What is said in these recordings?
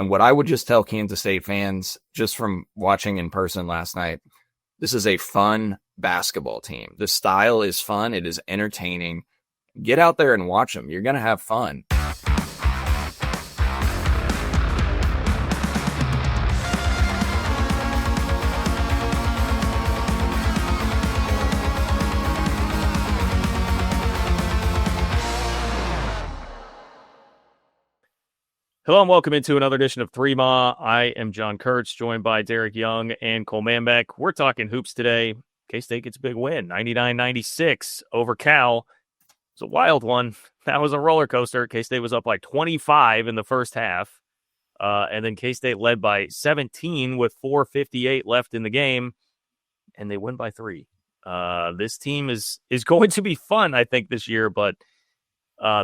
And what I would just tell Kansas State fans, just from watching in person last night, this is a fun basketball team. The style is fun. It is entertaining. Get out there and watch them. You're going to have fun. Hello and welcome into another edition of 3 Ma. I am John Kurtz, joined by Derek Young and Cole Manbeck. We're talking hoops today. K-State gets a big win, 99-96 over Cal. It's a wild one. That was a roller coaster. K-State was up like 25 in the first half. And then K-State led by 17 with 4:58 left in the game. And they win by 3. This team is going to be fun, I think, this year, but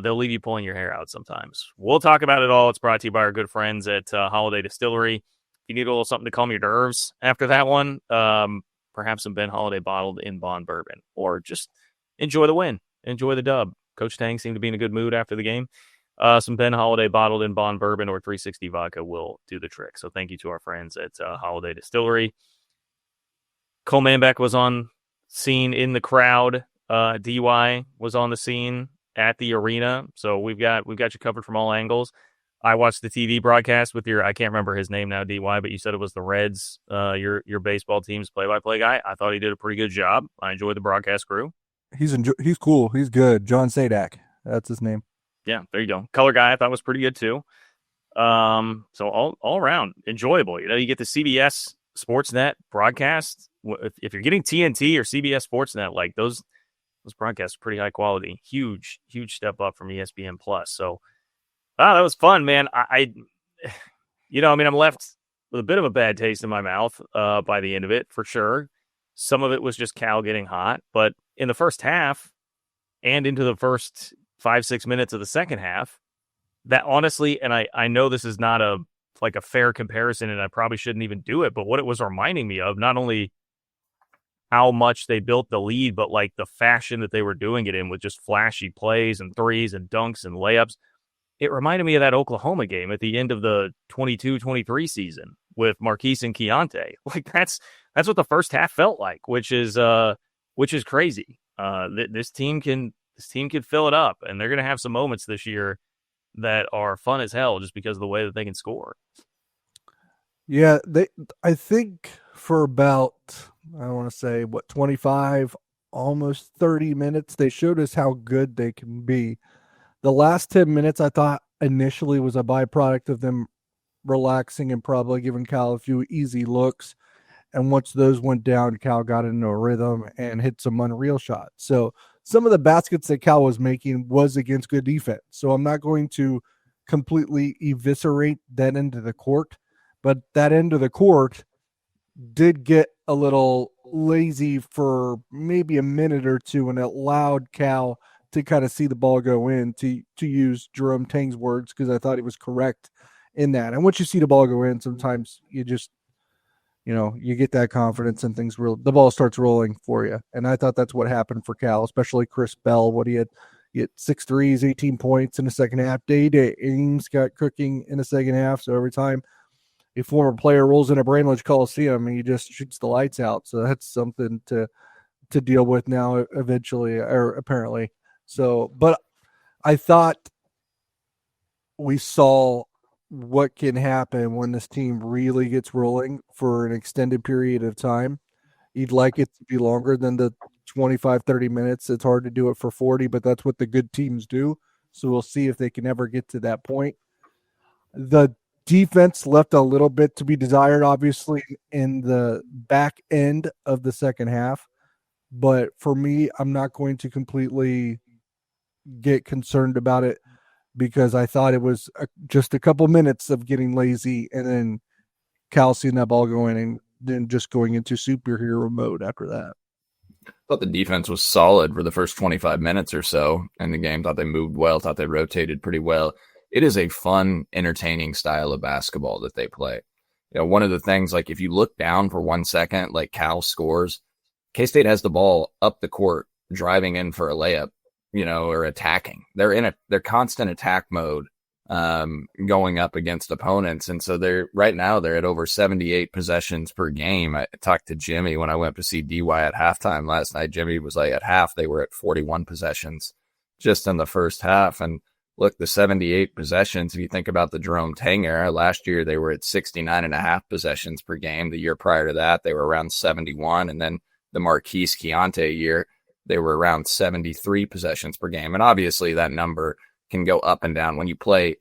they'll leave you pulling your hair out sometimes. We'll talk about it all. It's brought to you by our good friends at Holiday Distillery. If you need a little something to calm your nerves after that one, perhaps some Ben Holiday bottled in Bond bourbon, or just enjoy the win, enjoy the dub. Coach Tang seemed to be in a good mood after the game. Some Ben Holiday bottled in Bond bourbon or 360 vodka will do the trick. So thank you to our friends at Holiday Distillery. Cole Manbeck was on scene in the crowd. DY was on the scene at the arena, so we've got you covered from all angles. I watched the TV broadcast with I can't remember his name now, DY, but you said it was the Reds, your baseball team's play-by-play guy. I thought he did a pretty good job. I enjoyed the broadcast crew. He's cool. He's good. John Sadak, that's his name. Yeah, there you go. Color guy I thought was pretty good too. So all around enjoyable. You get the CBS Sportsnet broadcast. If you're getting TNT or CBS Sportsnet, like those broadcasts are pretty high quality. Huge step up from ESPN Plus. So, that was fun, man. I'm left with a bit of a bad taste in my mouth by the end of it, for sure. Some of it was just Cal getting hot, but in the first half and into the first 5-6 minutes of the second half, that honestly, and I know this is not a fair comparison, and I probably shouldn't even do it, but what it was reminding me of, not only how much they built the lead, but like the fashion that they were doing it in with just flashy plays and threes and dunks and layups. It reminded me of that Oklahoma game at the end of the 22-23 season with Marquise and Keontae. Like that's what the first half felt like, which is crazy. This team can fill it up, and they're going to have some moments this year that are fun as hell just because of the way that they can score. Yeah, I think for about, I want to say, 25, almost 30 minutes, they showed us how good they can be. The last 10 minutes, I thought initially was a byproduct of them relaxing and probably giving Cal a few easy looks. And once those went down, Cal got into a rhythm and hit some unreal shots. So some of the baskets that Cal was making was against good defense. So I'm not going to completely eviscerate that end of the court, but that end of the court did get a little lazy for maybe a minute or two, and it allowed Cal to kind of see the ball go in, to use Jerome Tang's words, because I thought he was correct in that. And once you see the ball go in, sometimes you just, you get that confidence and the ball starts rolling for you. And I thought that's what happened for Cal, especially Chris Bell. He had 6 threes, 18 points in the second half. Day Ames got cooking in the second half. So every time a former player rolls in a Brainledge Coliseum, he just shoots the lights out. So that's something to deal with now eventually, or apparently. So, but I thought we saw what can happen when this team really gets rolling for an extended period of time. You'd like it to be longer than the 25, 30 minutes. It's hard to do it for 40, but that's what the good teams do. So we'll see if they can ever get to that point. The defense left a little bit to be desired, obviously, in the back end of the second half. But for me, I'm not going to completely get concerned about it, because I thought it was just a couple minutes of getting lazy and then Cal seeing that ball going and then just going into superhero mode after that. I thought the defense was solid for the first 25 minutes or so in the game. Thought they moved well, thought they rotated pretty well. It is a fun, entertaining style of basketball that they play. One of the things, like if you look down for 1 second, like Cal scores, K-State has the ball up the court, driving in for a layup, or attacking. They're in their constant attack mode going up against opponents. And so right now they're at over 78 possessions per game. I talked to Jimmy when I went to see DY at halftime last night. Jimmy was like, at half, they were at 41 possessions just in the first half. And look, the 78 possessions, if you think about the Jerome Tang era, last year they were at 69.5 possessions per game. The year prior to that, they were around 71. And then the Marquise Keontae year, they were around 73 possessions per game. And obviously that number can go up and down when you play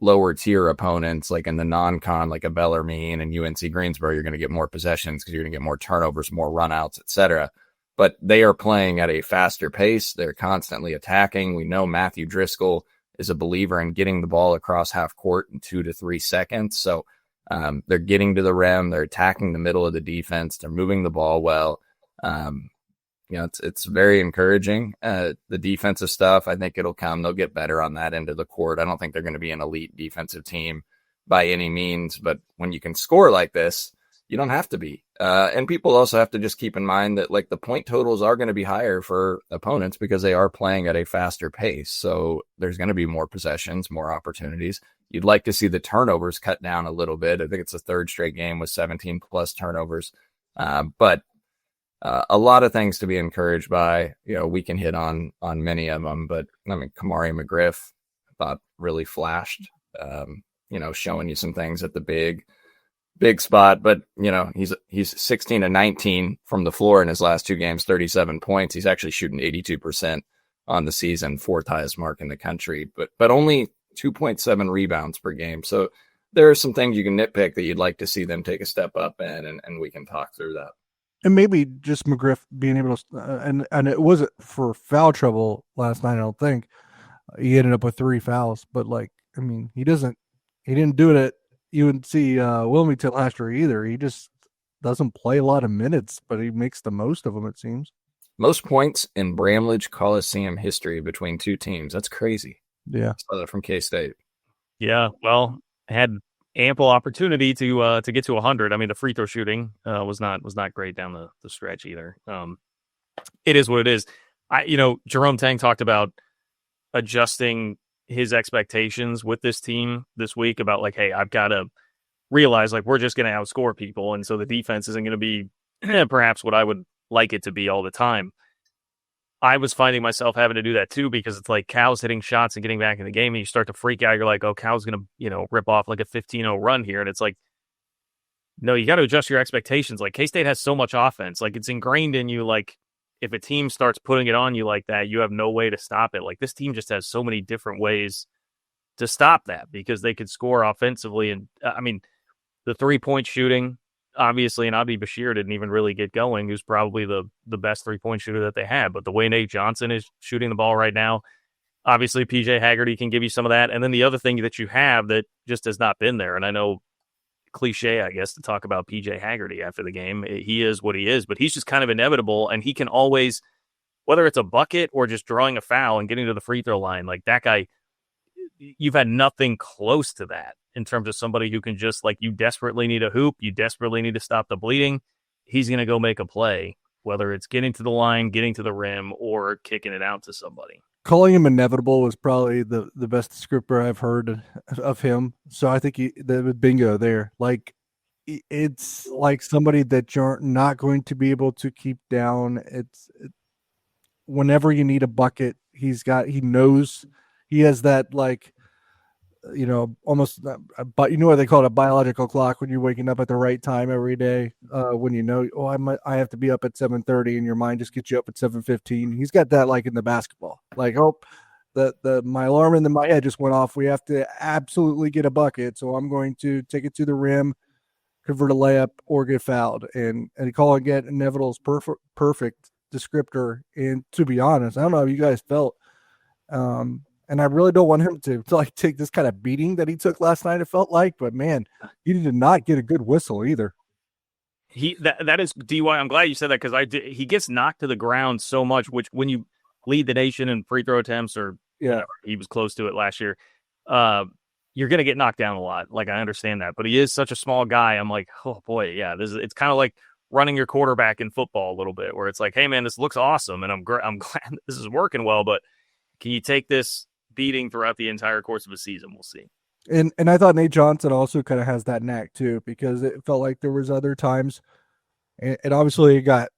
lower tier opponents, like in the non-con, like a Bellarmine and UNC Greensboro. You're going to get more possessions because you're going to get more turnovers, more runouts, etc. But they are playing at a faster pace. They're constantly attacking. We know Matthew Driscoll is a believer in getting the ball across half court in 2 to 3 seconds. So they're getting to the rim. They're attacking the middle of the defense. They're moving the ball well. It's very encouraging. The defensive stuff, I think it'll come. They'll get better on that end of the court. I don't think they're going to be an elite defensive team by any means, but when you can score like this, you don't have to be. And people also have to just keep in mind that like the point totals are going to be higher for opponents because they are playing at a faster pace. So there's going to be more possessions, more opportunities. You'd like to see the turnovers cut down a little bit. I think it's the third straight game with 17 plus turnovers. But a lot of things to be encouraged by. We can hit on many of them, but I mean, Kamari McGriff, I thought really flashed, showing you some things at the big spot, but he's 16 to 19 from the floor in his last 2 games, 37 points. He's actually shooting 82% on the season, 4th highest mark in the country, but only 2.7 rebounds per game. So there are some things you can nitpick that you'd like to see them take a step up in, and we can talk through that. And maybe just McGriff being able to, and it wasn't for foul trouble last night. I don't think he ended up with 3 fouls, but he didn't do it at UNC Wilmington last year either. He just doesn't play a lot of minutes, but he makes the most of them, it seems. Most points in Bramlage Coliseum history between 2 teams. That's crazy. Yeah. Saw that from K-State. Yeah, well, had ample opportunity to get to 100. I mean, the free throw shooting was not great down the stretch either. It is what it is. Jerome Tang talked about adjusting his expectations with this team this week about like, hey, I've got to realize like we're just going to outscore people, and so the defense isn't going to be perhaps what I would like it to be all the time. I was finding myself having to do that too, because it's like Cal's hitting shots and getting back in the game, and you start to freak out. You're like, oh, Cal's going to, rip off like a 15-0 run here. And it's like, no, you got to adjust your expectations. Like K-State has so much offense. Like it's ingrained in you. Like if a team starts putting it on you like that, you have no way to stop it. Like this team just has so many different ways to stop that because they could score offensively. And I mean, the 3-point shooting, obviously, and Abi Bashir didn't even really get going, who's probably the best 3-point shooter that they had. But the way Nate Johnson is shooting the ball right now, obviously PJ Haggerty can give you some of that. And then the other thing that you have that just has not been there, and I know cliche, I guess, to talk about PJ Haggerty after the game, he is what he is, but he's just kind of inevitable, and he can always, whether it's a bucket or just drawing a foul and getting to the free throw line, like that guy, you've had nothing close to that in terms of somebody who can just, like, you desperately need a hoop, you desperately need to stop the bleeding, he's going to go make a play, whether it's getting to the line, getting to the rim, or kicking it out to somebody. Calling him inevitable was probably the best descriptor I've heard of him. So I think the bingo there. Like, it's like somebody that you're not going to be able to keep down. Whenever you need a bucket, he knows he has that, like, almost, but you know what they call it, a biological clock, when you're waking up at the right time every day, when I have to be up at 7:30 and your mind just gets you up at 7:15. He's got that, like, in the basketball, like, my alarm in my head just went off. We have to absolutely get a bucket. So I'm going to take it to the rim, convert a layup, or get fouled. And call it get inevitable is perfect descriptor. And to be honest, I don't know how you guys felt. And I really don't want him to like take this kind of beating that he took last night, it felt like, but man, he did not get a good whistle either. That is DY. I'm glad you said that, because he gets knocked to the ground so much, which when you lead the nation in free throw attempts, or he was close to it last year, you're going to get knocked down a lot. Like, I understand that, but he is such a small guy. I'm like, oh boy, yeah, it's kind of like running your quarterback in football a little bit, where it's like, hey man, this looks awesome, and I'm glad this is working well, but can you take this beating throughout the entire course of a season. We'll see. And I thought Nate Johnson also kind of has that knack too, because it felt like there was other times, and obviously it got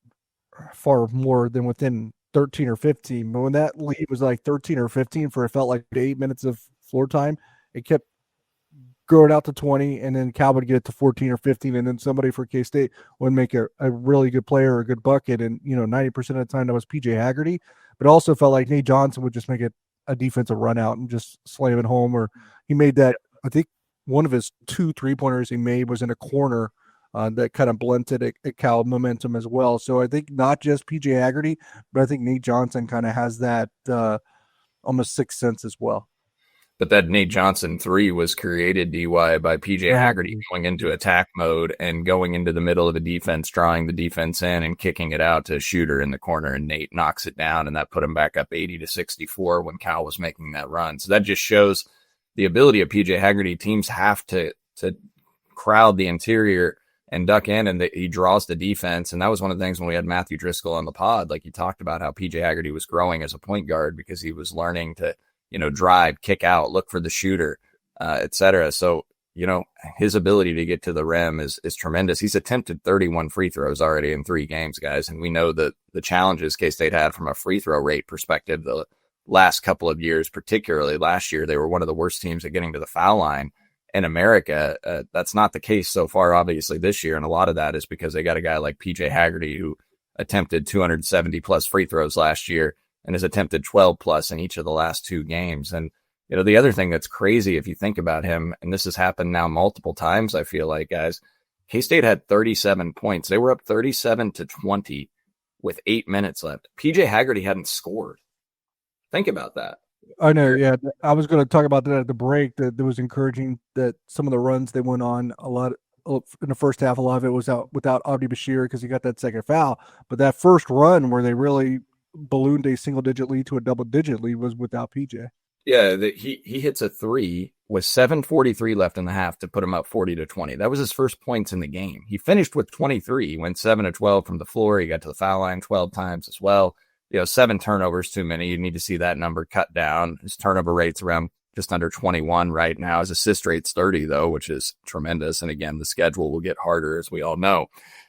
far more than within 13 or 15. But when that lead was like 13 or 15 for it felt like 8 minutes of floor time, it kept growing out to 20, and then Cal would get it to 14 or 15, and then somebody for K-State would make a really good play or a good bucket, and 90% of the time that was PJ Haggerty. But also felt like Nate Johnson would just make it a defensive run out and just slam it home. Or he made that, I think one of his 2 3-pointers he made was in a corner that kind of blunted at Cal momentum as well. So I think not just PJ Haggerty, but I think Nate Johnson kind of has that almost sixth sense as well. But that Nate Johnson 3 was created, DY, by PJ Haggerty going into attack mode and going into the middle of the defense, drawing the defense in and kicking it out to a shooter in the corner, and Nate knocks it down, and that put him back up 80-64 when Cal was making that run. So that just shows the ability of PJ Haggerty. Teams have to crowd the interior and duck in, and he draws the defense. And that was one of the things when we had Matthew Driscoll on the pod, like he talked about how PJ Haggerty was growing as a point guard because he was learning to drive, kick out, look for the shooter, etc. So, his ability to get to the rim is tremendous. He's attempted 31 free throws already in 3 games, guys. And we know that the challenges K-State had from a free throw rate perspective the last couple of years, particularly last year, they were one of the worst teams at getting to the foul line in America. That's not the case so far, obviously, this year. And a lot of that is because they got a guy like PJ Haggerty who attempted 270 plus free throws last year and has attempted 12 plus in each of the last 2 games. And, the other thing that's crazy, if you think about him, and this has happened now multiple times, I feel like, guys, K-State had 37 points. They were up 37-20 with 8 minutes left. PJ Haggerty hadn't scored. Think about that. I know. Yeah. I was going to talk about that at the break, that was encouraging that some of the runs they went on a lot in the first half, a lot of it was out without Abdi Bashir because he got that second foul. But that first run where they really ballooned a single-digit lead to a double-digit lead was without PJ. Yeah, he hits a 3 with 7:43 left in the half to put him up 40-20. That was his first points in the game. He finished with 23. He went 7-12 from the floor. He got to the foul line 12 times as well. 7 turnovers too many. You need to see that number cut down. His turnover rate's around just under 21 right now. His assist rate's 30, though, which is tremendous. And again, the schedule will get harder, as we all know.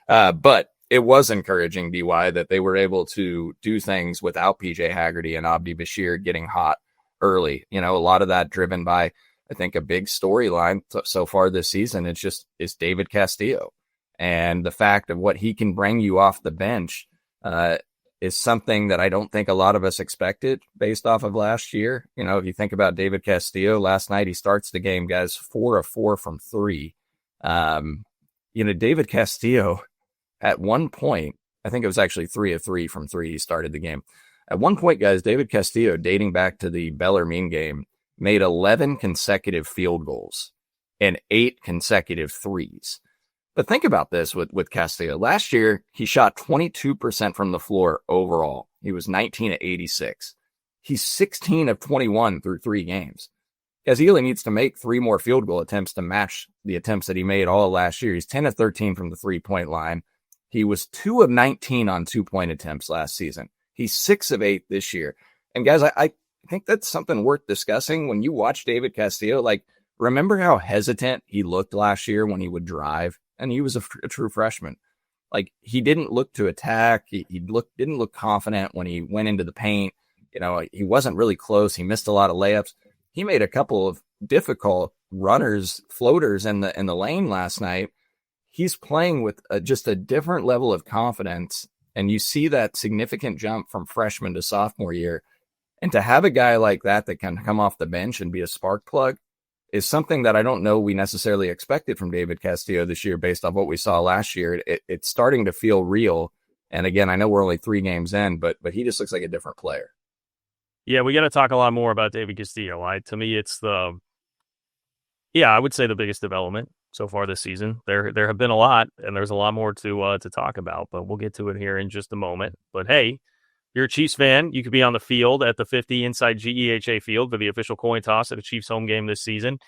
But it was encouraging, DY, that they were able to do things without PJ Haggerty and Abdi Bashir getting hot early. A lot of that driven by, I think, a big storyline so far this season. It's David Castillo. And the fact of what he can bring you off the bench is something that I don't think a lot of us expected based off of last year. If you think about David Castillo, last night he starts the game, guys, 4 of 4 from 3. David Castillo, at one point, I think it was actually 3 of 3 from 3. He started the game. At one point, guys, David Castillo, dating back to the Bellarmine game, made 11 consecutive field goals and 8 consecutive threes. But think about this with Castillo. Last year, he shot 22% from the floor overall. He was 19 of 86. He's 16 of 21 through 3 games. Castillo needs to make 3 more field goal attempts to match the attempts that he made all last year. He's 10 of 13 from the 3-point line. He was 2 of 19 on 2-point attempts last season. He's 6 of 8 this year. And guys, I think that's something worth discussing. When you watch David Castillo, remember how hesitant he looked last year when he would drive? And he was a true freshman. He didn't look to attack. He didn't look confident when he went into the paint. He wasn't really close. He missed a lot of layups. He made a couple of difficult floaters in the lane last night. He's playing with just a different level of confidence. And you see that significant jump from freshman to sophomore year. And to have a guy like that can come off the bench and be a spark plug is something that I don't know we necessarily expected from David Castillo this year based on what we saw last year. It's starting to feel real. And again, I know we're only 3 games in, but he just looks like a different player. Yeah, we got to talk a lot more about David Castillo. To me, it's I would say the biggest development so far this season. There have been a lot, and there's a lot more to talk about, but we'll get to it here in just a moment. But hey, you're a Chiefs fan, you could be on the field at the 50 inside GEHA field for the official coin toss at a Chiefs home game this season.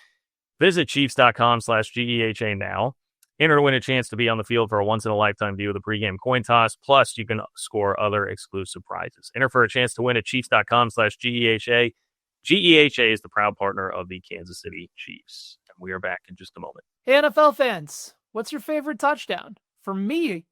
Visit Chiefs.com/GEHA now. Enter to win a chance to be on the field for a once-in-a-lifetime view of the pregame coin toss. Plus, you can score other exclusive prizes. Enter for a chance to win at Chiefs.com/GEHA. GEHA is the proud partner of the Kansas City Chiefs. And we are back in just a moment. Hey, NFL fans, what's your favorite touchdown? For me,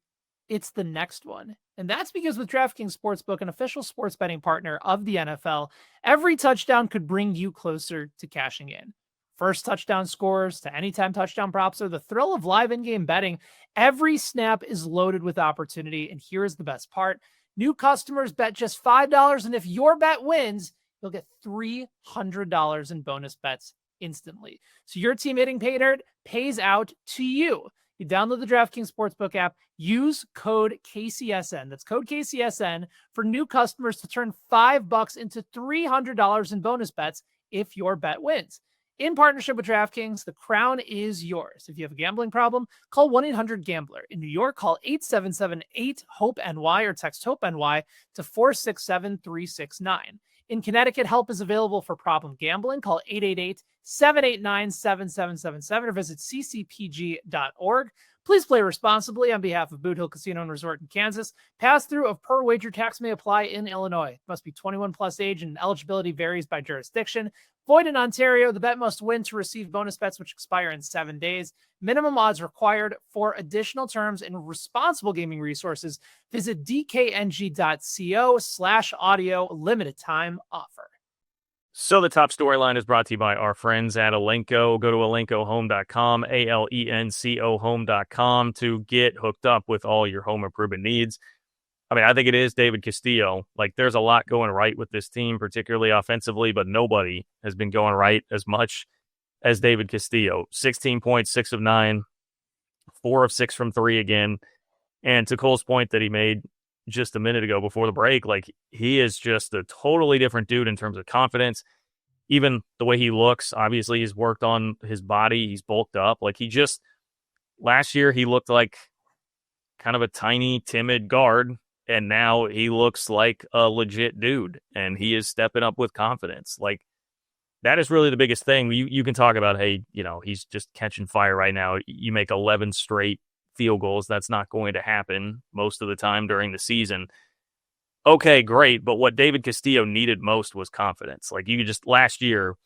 it's the next one. And that's because with DraftKings Sportsbook, an official sports betting partner of the NFL, every touchdown could bring you closer to cashing in. First touchdown scores to anytime touchdown props or the thrill of live in-game betting, every snap is loaded with opportunity. And here's the best part. New customers bet just $5, and if your bet wins, you'll get $300 in bonus bets instantly. So your team hitting pay dirt pays out to you. You download the DraftKings Sportsbook app, use code KCSN. That's code KCSN for new customers to turn $5 into $300 in bonus bets if your bet wins. In partnership with DraftKings, the crown is yours. If you have a gambling problem, call 1-800-GAMBLER. In New York, call 877-8-HOPE-NY or text HOPE-NY to 467-369. In Connecticut, help is available for problem gambling. Call 888-789-7777 or visit ccpg.org. Please play responsibly on behalf of Boot Hill Casino and Resort in Kansas. Pass-through of per wager tax may apply in Illinois. Must be 21 plus age and eligibility varies by jurisdiction. Void in Ontario. The bet must win to receive bonus bets which expire in 7 days. Minimum odds required. For additional terms and responsible gaming resources, visit dkng.co/audio. Limited time offer. So the top storyline is brought to you by our friends at Elenco. Go to elencohome.com, ALENCO home.com to get hooked up with all your home improvement needs. I mean, I think it is David Castillo. Like, there's a lot going right with this team, particularly offensively, but nobody has been going right as much as David Castillo. 16 points, 6 of 9, 4 of 6 from 3 again. And to Cole's point that he made just a minute ago before the break, like, he is just a totally different dude in terms of confidence. Even the way he looks, obviously he's worked on his body, he's bulked up. Like, he just, last year he looked like kind of a tiny, timid guard, and now he looks like a legit dude, and he is stepping up with confidence. Like, that is really the biggest thing. You can talk about, hey, you know, he's just catching fire right now. You make 11 straight field goals. That's not going to happen most of the time during the season. Okay, great. But what David Castillo needed most was confidence. Like, you could just, last year,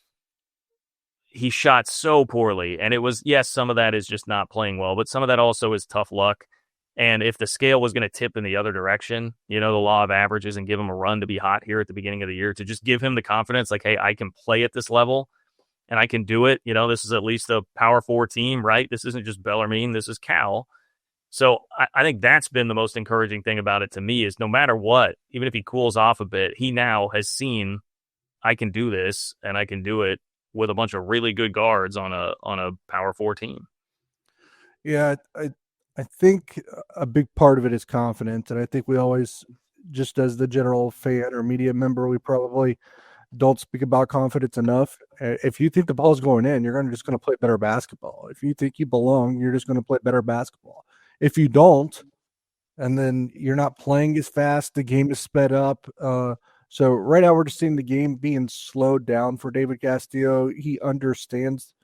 he shot so poorly. And it was, yes, some of that is just not playing well, but some of that also is tough luck. And if the scale was going to tip in the other direction, you know, the law of averages, and give him a run to be hot here at the beginning of the year, to just give him the confidence, like, hey, I can play at this level and I can do it. You know, this is at least a Power 4 team, right? This isn't just Bellarmine. This is Cal. So I think that's been the most encouraging thing about it to me, is no matter what, even if he cools off a bit, he now has seen, I can do this, and I can do it with a bunch of really good guards on a Power 4 team. Yeah, I think a big part of it is confidence, and I think we always, just as the general fan or media member, we probably don't speak about confidence enough. If you think the ball is going in, you're just going to play better basketball. If you think you belong, you're just going to play better basketball. If you don't, and then you're not playing as fast, the game is sped up. So right now we're just seeing the game being slowed down for David Castillo. He understands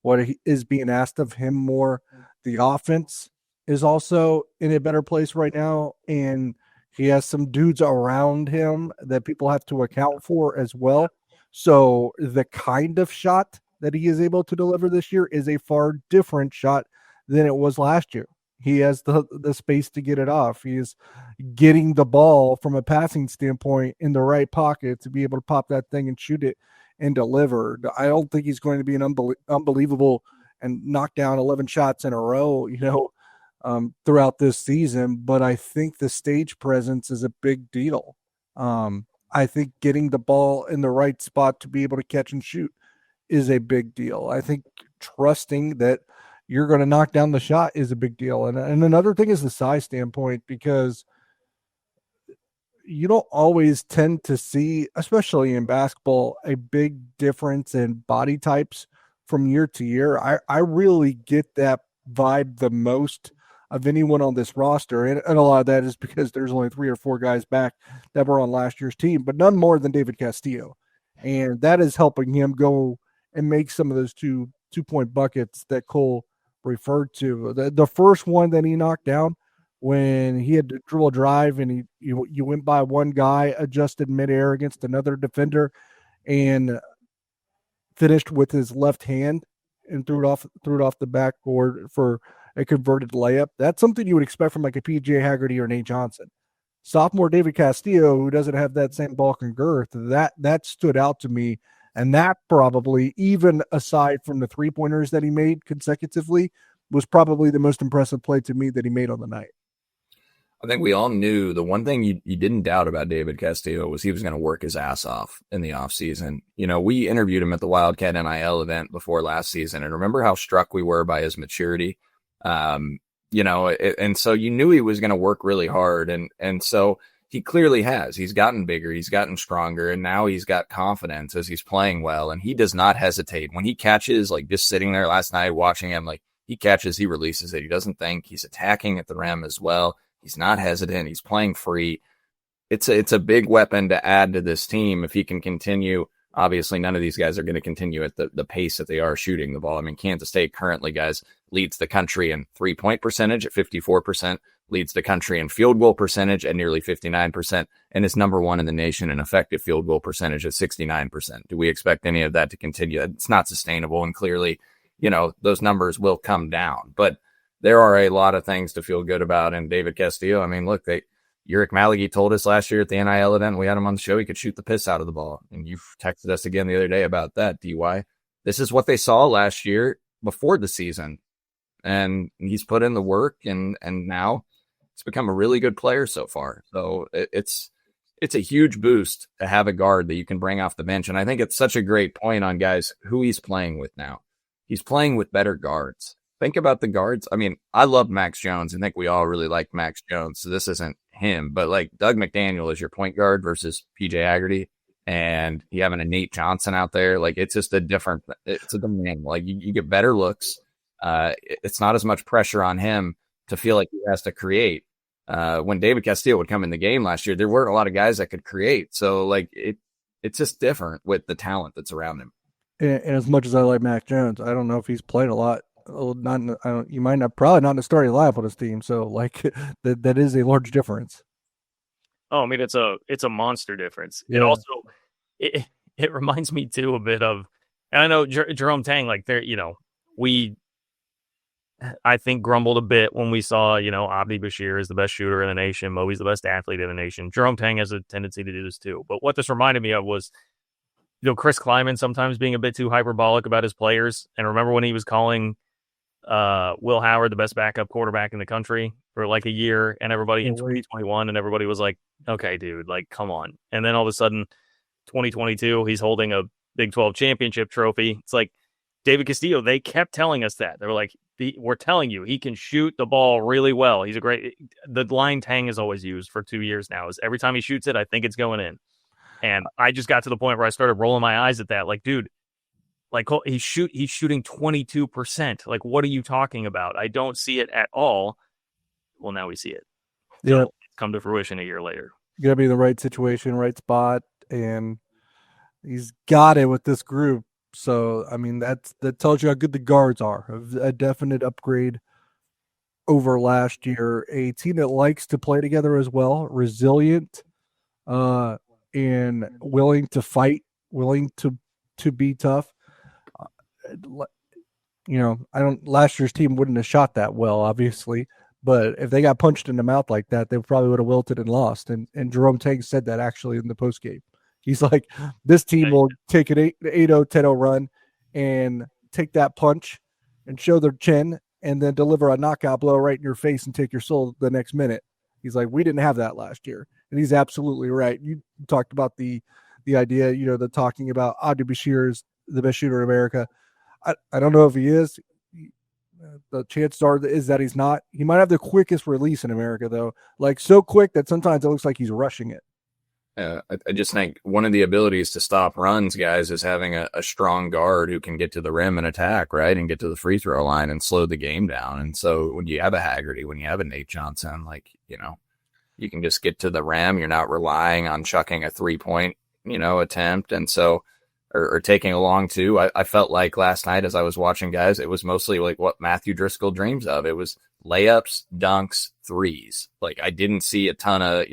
what is being asked of him more. The offense is also in a better place right now, and he has some dudes around him that people have to account for as well. So the kind of shot that he is able to deliver this year is a far different shot than it was last year. He has the space to get it off. He is getting the ball from a passing standpoint in the right pocket to be able to pop that thing and shoot it and deliver. I don't think he's going to be an unbelievable and knock down 11 shots in a row, throughout this season. But I think the stage presence is a big deal. I think getting the ball in the right spot to be able to catch and shoot is a big deal. I think trusting that you're going to knock down the shot is a big deal. And another thing is the size standpoint, because you don't always tend to see, especially in basketball, a big difference in body types from year to year. I really get that vibe the most of anyone on this roster. And a lot of that is because there's only 3 or 4 guys back that were on last year's team, but none more than David Castillo. And that is helping him go and make some of those two-point buckets that Cole referred to. The first one that he knocked down, when he had to dribble drive and you went by one guy, adjusted midair against another defender, and finished with his left hand and threw it off the backboard for a converted layup. That's something you would expect from like a PJ Haggerty or Nate Johnson. Sophomore David Castillo, who doesn't have that same bulk and girth, that stood out to me. And that probably, even aside from the 3-pointers that he made consecutively, was probably the most impressive play to me that he made on the night. I think we all knew the one thing you didn't doubt about David Castillo was he was going to work his ass off in the offseason. You know, we interviewed him at the Wildcat NIL event before last season, and remember how struck we were by his maturity. You know, and so you knew he was going to work really hard. And so he clearly has. He's gotten bigger, he's gotten stronger, and now he's got confidence as he's playing well. And he does not hesitate. When he catches, like just sitting there last night watching him, like he catches, he releases it. He doesn't think. He's attacking at the rim as well. He's not hesitant. He's playing free. It's a big weapon to add to this team if he can continue. Obviously, none of these guys are going to continue at the pace that they are shooting the ball. I mean, Kansas State currently, guys, leads the country in 3-point percentage at 54%, leads the country in field goal percentage at nearly 59%, and is number one in the nation in effective field goal percentage at 69%. Do we expect any of that to continue? It's not sustainable, and clearly, you know, those numbers will come down. But there are a lot of things to feel good about. And David Castillo, I mean, look, Uric Malagy told us last year at the NIL event, we had him on the show, he could shoot the piss out of the ball. And you texted us again the other day about that, DY. This is what they saw last year before the season. And he's put in the work, and now it's become a really good player so far. So it's a huge boost to have a guard that you can bring off the bench. And I think it's such a great point on guys who he's playing with now. He's playing with better guards. Think about the guards. I mean, I love Max Jones. I think we all really like Max Jones. So this isn't him, but like Doug McDaniel is your point guard versus PJ Haggerty, and you having a Nate Johnson out there. Like it's just it's a demand. Like you get better looks. It's not as much pressure on him to feel like he has to create. When David Castillo would come in the game last year, there weren't a lot of guys that could create. So like it's just different with the talent that's around him. And as much as I like Max Jones, I don't know if he's played a lot. You might not, probably not in the starting lineup on this team. So like that is a large difference. Oh, I mean, it's a monster difference. Yeah. It also, it reminds me too a bit of, and I know Jerome Tang, like there, you know, I think grumbled a bit when we saw, you know, Abdi Bashir is the best shooter in the nation. Moby's the best athlete in the nation. Jerome Tang has a tendency to do this too. But what this reminded me of was, you know, Chris Kleiman sometimes being a bit too hyperbolic about his players. And remember when he was calling Will Howard the best backup quarterback in the country for like a year, and everybody in 2021, and everybody was like, okay, dude, like, come on. And then all of a sudden, 2022, he's holding a Big 12 championship trophy. It's like David Castillo, they kept telling us that. They were like, we're telling you, he can shoot the ball really well. He's the line Tang has always used for 2 years now is every time he shoots it, I think it's going in. And I just got to the point where I started rolling my eyes at that. Like, dude, like he's shooting 22%. Like, what are you talking about? I don't see it at all. Well, now we see it. So Yeah. it's come to fruition a year later. You gotta be in the right situation, right spot, and he's got it with this group. So I mean, that tells you how good the guards are. A definite upgrade over last year. A team that likes to play together as well, resilient, and willing to fight, willing to be tough. You know, last year's team wouldn't have shot that well, obviously, but if they got punched in the mouth like that, they probably would have wilted and lost. And Jerome Tang said that actually in the post game. He's like, this team will take an 8-0, 10-0 run and take that punch and show their chin and then deliver a knockout blow right in your face and take your soul the next minute. He's like, we didn't have that last year. And he's absolutely right. You talked about the idea, you know, the talking about Abdi Bashir is the best shooter in America. I don't know if he is. The chances are is that he's not. He might have the quickest release in America, though. Like, so quick that sometimes it looks like he's rushing it. I just think one of the abilities to stop runs, guys, is having a strong guard who can get to the rim and attack, right, and get to the free throw line and slow the game down. And so when you have a Haggerty, when you have a Nate Johnson, like, you know, you can just get to the rim. You're not relying on chucking a 3-point, you know, attempt. And so, or taking a long two. I felt like last night as I was watching guys, it was mostly like what Matthew Driscoll dreams of. It was layups, dunks, threes. Like, I didn't see a ton of,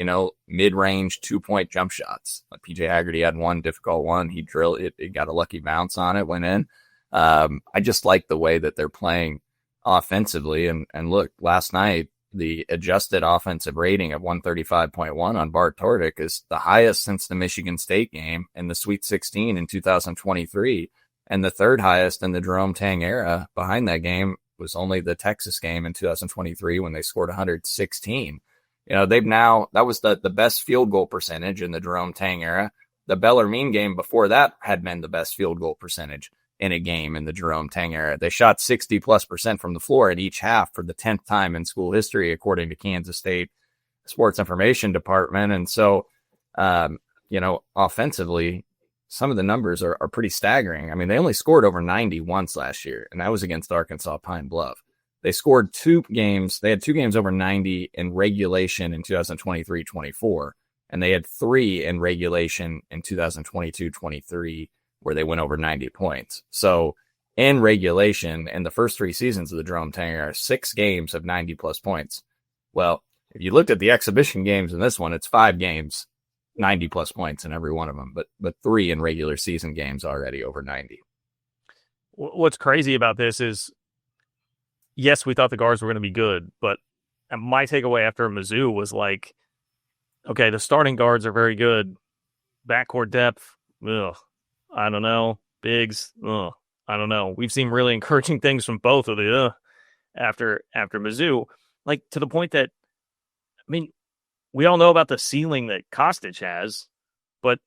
mid-range 2-point jump shots. Like PJ Haggerty had one difficult one. He drilled it. It got a lucky bounce on it, went in. I just like the way that they're playing offensively. And look, last night, the adjusted offensive rating of 135.1 on Bart Torvik is the highest since the Michigan State game in the Sweet 16 in 2023, and the third highest in the Jerome Tang era. Behind that game was only the Texas game in 2023 when they scored 116. That was the best field goal percentage in the Jerome Tang era. The Bellarmine game before that had been the best field goal percentage in a game in the Jerome Tang era. They shot 60+% from the floor in each half for the 10th time in school history, according to Kansas State Sports Information Department. And so, offensively, some of the numbers are pretty staggering. I mean, they only scored over 90 once last year, and that was against Arkansas Pine Bluff. They scored 2 games. They had 2 games over 90 in regulation in 2023-24, and they had 3 in regulation in 2022-23, where they went over 90 points. So in regulation, in the first 3 seasons of the Jerome Tang era, 6 games of 90+ points. Well, if you looked at the exhibition games in this one, it's 5 games, 90+ points in every one of them, but 3 in regular season games already over 90. What's crazy about this is, yes, we thought the guards were going to be good, but my takeaway after Mizzou was like, okay, the starting guards are very good. Backcourt depth, I don't know. Bigs, I don't know. We've seen really encouraging things from both of the after Mizzou, like to the point that, I mean, we all know about the ceiling that Kostic has, but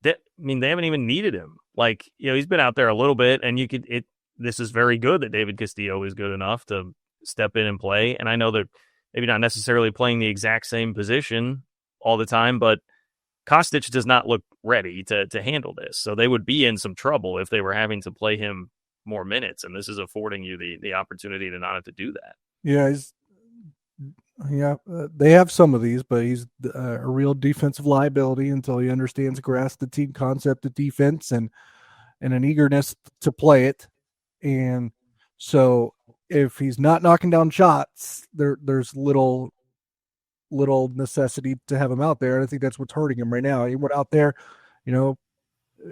they haven't even needed him. Like, he's been out there a little bit, and this is very good that David Castillo is good enough to step in and play. And I know they're maybe not necessarily playing the exact same position all the time, but Kostic does not look ready to handle this. So they would be in some trouble if they were having to play him more minutes. And this is affording you the opportunity to not have to do that. They have some of these, but he's a real defensive liability until he understands, grasps the team concept of defense and an eagerness to play it. And so if he's not knocking down shots, there's little necessity to have him out there. And I think that's what's hurting him right now. He went out there,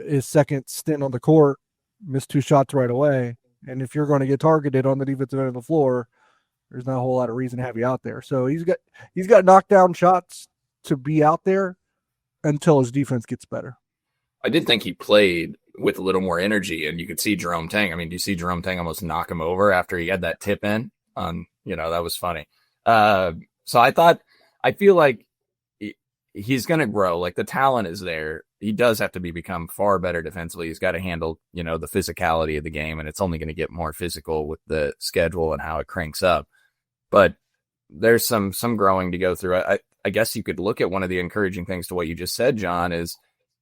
his second stint on the court, missed 2 shots right away. And if you're going to get targeted on the defensive end of the floor, there's not a whole lot of reason to have you out there. So he's got knockdown shots to be out there until his defense gets better. I did think he played with a little more energy, and you could see Jerome Tang. I mean, do you see Jerome Tang almost knock him over after he had that tip in? That was funny. So I feel like he's going to grow. Like, the talent is there. He does have to become far better defensively. He's got to handle, the physicality of the game, and it's only going to get more physical with the schedule and how it cranks up. But there's some growing to go through. I guess you could look at one of the encouraging things to what you just said, John, is